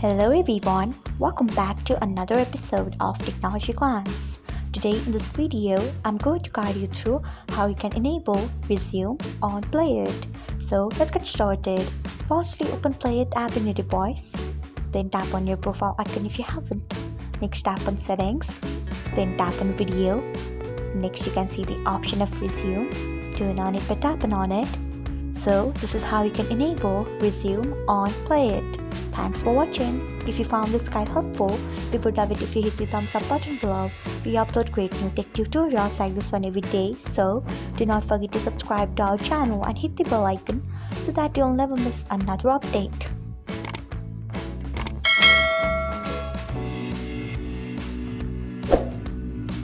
Hello everyone, welcome back to another episode of Technologyglance. Today in this video, I'm going to guide you through how you can enable Resume on PLAYit. So let's get started. Firstly, open PLAYit app in your device. Then tap on your profile icon if you haven't. Next tap on Settings. Then tap on Video. Next you can see the option of Resume. Turn on it by tapping on it. So this is how you can enable Resume on PLAYit. Thanks for watching. If you found this guide helpful, we would love it if you hit the thumbs up button below. We upload great new tech tutorials like this one every day, so do not forget to subscribe to our channel and hit the bell icon so that you'll never miss another update.